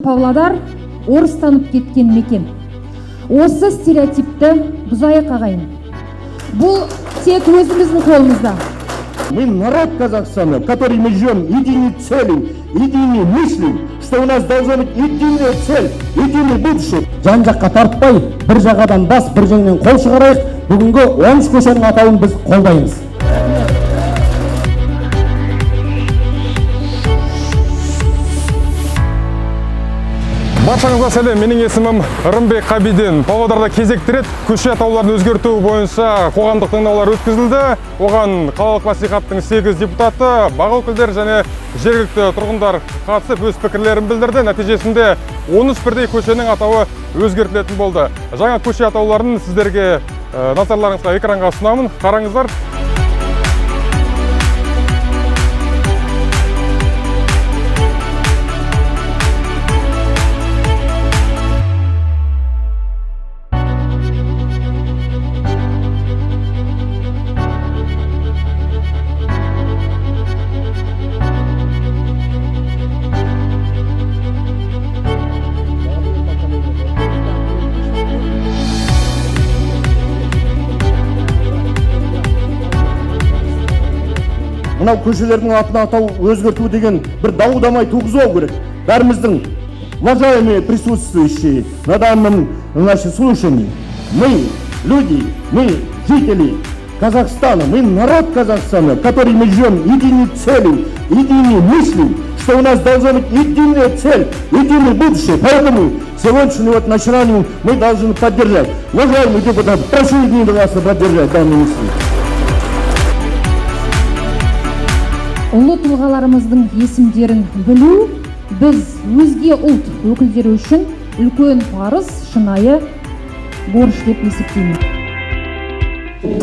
Павлодар орыстанып кеткен мекен. Осы стереотипті бұзайық ағайын. Бұл тек өзіміздің қолымызда. Мы народ Казахстана, который мы ждем единой цели, единой мысли, что у нас должна быть единая цель, единый будущее. Жан-жаққа тартпай, бір жағадан бас, бір жеңнен қол шығарайық. Бүгінгі 13 көшенің атауын біз қолдаймыз. Баршаңызға сәлем, менің есімім Рымбек Қабиден. Павлодарда кезекті рет көше атауларын өзгерту бойынша қоғамдық тыңдаулар өткізілді. Оған қалалық мәслихаттың 8 депутаты, бақ өкілдері және жергілікті тұрғындар қатысып өз пікірлерін білдірді. Нәтижесінде 13 бірдей көшенің атауы өзгертілетін болды. Жаңа көше атауларын сіздерге назарларыңызға экранға ұсынамын. Қараңыздар. Мынау көшелердің атын атау өзгерту деген бір дау-дамай туғызбау керек. Бәріміздің уважаемые присутствующие на данном слушании, мы люди, мы жители Казахстана, мы народ Казахстана, который мы ждем единой цели, единой мысли, что у нас должна быть единая цель, единое будущее. Поэтому сегодняшнюю начинание мы должны поддержать. Уважаемые депутаты, прошу единогласно поддержать данную мысль. Ұлы тұлғаларымыздың есімдерін білу біз өзге ұлт өкілдері үшін үлкен парыз, шынайы борыш деп есептеймін.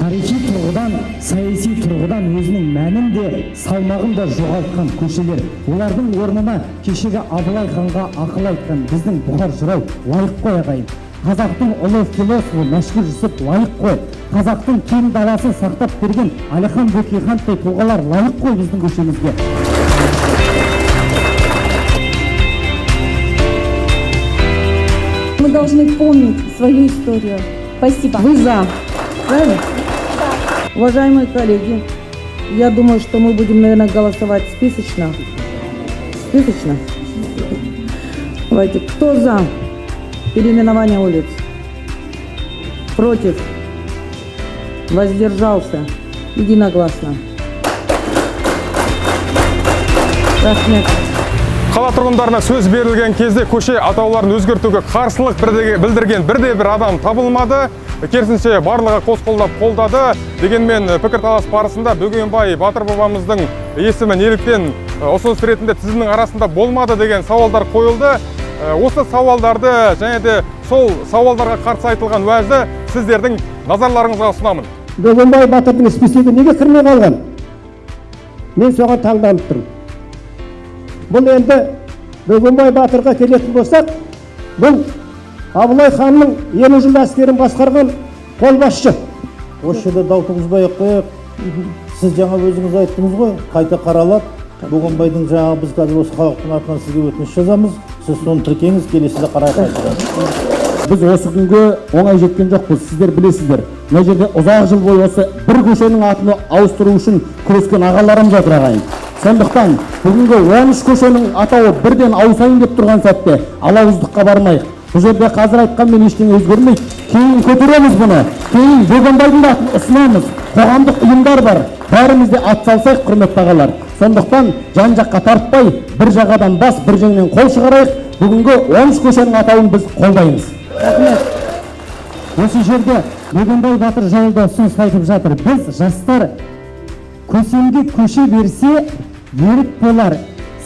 Тарихи тұрғыдан, саяси тұрғыдан өзінің мәнін де, салмағын да жоғалтқан көшелер. Олардың орнына кешегі Абылай ханға ақыл айтқан біздің Бұхар Жырау лайық қой ағайын. Қазақтың ұлы философы Мәшһүр Жүсіп лайық қой. Қазақтың кең даласын сақтап берген Әлихан Бөкейхановтай тұлғалар лайық қой біздің көшемізге. Мы должны помнить свою историю. Спасибо. Вы за? Правильно? Да. Уважаемые коллеги, я думаю, что мы будем, наверное, голосовать списочно. Списочно? Давайте. Кто за переименование улиц? Против? Воздержался? Единогласно. Рахмет. Қала тұрғындарына сөз берілген кезде көше атауларын өзгертуге қарсылық білдірген бірде-бір адам табылмады. Керісінше барлығы қос қолдап қолдады. Дегенмен пікірталас барысында Бөгенбай Батыр бабамыздың есімі неліктен ұсыныс ретінде тізімнің арасында болмады деген сауалдар қойылды. Осы сауалдарды және де сол сауалдарға қарсы айтылған уәжді сіздердің назарларыңызға ұсынамын. Бөгенбай Батырдың списогіне неге кірмей қалған? Мен соған таңданып тұрмын. Бұл енді Бөгенбай Батырға келетін болсақ, бұл Абылай ханның 50 жыл әскерін басқарған қолбасшы. Осы жерде дау туғызбай-ақ қояйық. Сіз жаңа өзіңіз айттыңыз ғой, қайта қаралап, Бөгенбайдың жаңағы біз қазір осы халықтың атынан сізге өтініш жазамыз. Сіз соны тіркеңіз, келесіде қарай қайтарады. Біз осы күнге оңай жеткен жоқпыз, сіздер білесіздер. Мына жерде ұзақ жыл бойы осы бір көшенің атын ауыстыру үшін күрескен ағаларым жатыр ағайын. Сондықтан бүгінгі 13 көшенің атауы бірден ауысайын деп тұрған сәтте алауыздыққа бармайық. Бұл жерде қазір айтқанмен ештеңе өзгермейді. Кейін көтереміз бұны. Кейін Бөгенбайдың атын ұсынамыз. Қоғамдық ұйымдар бар. Бәріміз де атсалсайық, құрметті ағалар. Сондықтан жан-жаққа тартпай, бір жағадан бас, бір жеңнен қол шығарайық. Бүгінгі 13 көшенің атауын біз қолдаймыз. Рахмет. Осы жерде Бөгенбай Батыр жайында ұсыныс айтып жатыр. Біз жастар көсемге көше берсе, ерік болар.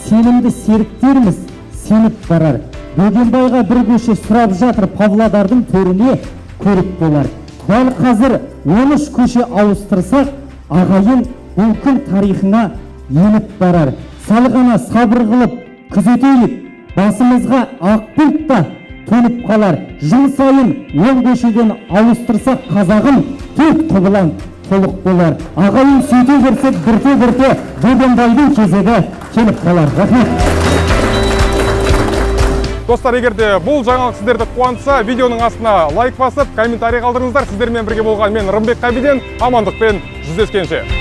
Сенімді серіктеріміз сеніп барар. Бөгенбайға бір көше сұрап жатыр, Павлодардың төріне көрік болар. Дәл қазір 13 көше ауыстырсақ, ағайын бұл күн тарихына еніп барар. Салғана сабыр қылып күзетейлік, басымызға ақ бұлт та төніп қалар. Жыл сайын 10 көшеден ауыстырсақ, қазағым төрт құбылан толық болар. Ағайын сөйте берсек, бірте-бірте Бөгенбайдың кезегі келіп қалар. Рахмет. Достар, егер де бұл жаңалық сіздерді қуантса, видеоның астына лайк басып, комментарий қалдырыңыздар. Сіздермен бірге болған мен Рымбек Қабиден, амандықпен жүздескенше.